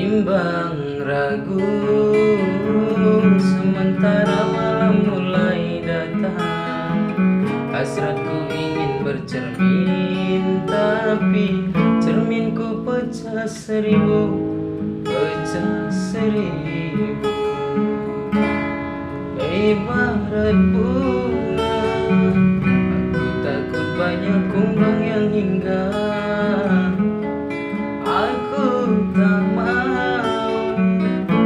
Bimbang ragu, sementara malam mulai datang. Hasratku ingin bercermin, tapi cerminku pecah seribu, pecah seribu. Ibarat bunga, aku takut banyak kumbang yang hinggap. Aku tak mau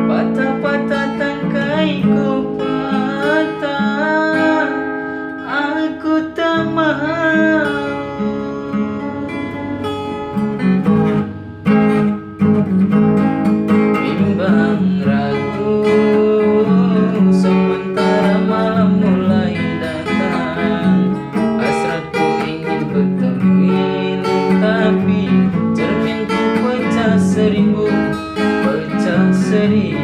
patah-patah tangkaiku patah. Aku tak mau. Bimbang ragu, sementara malam mulai datang. Hasratku ingin bertemuin, tapi cerminku pecah seribu, pecah seribu.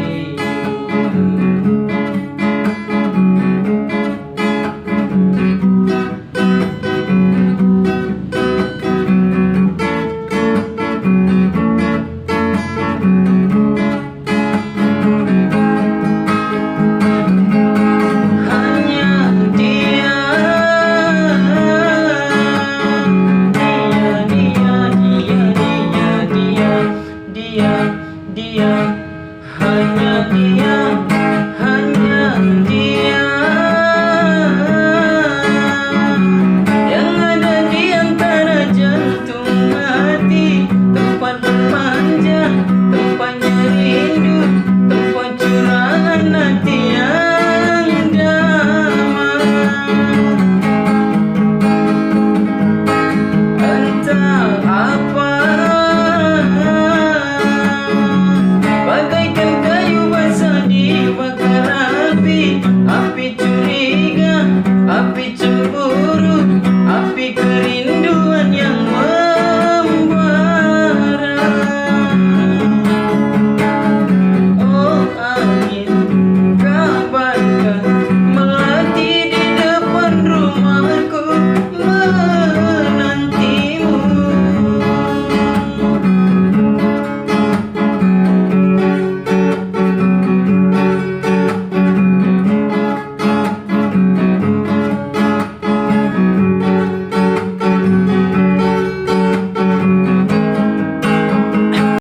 Dia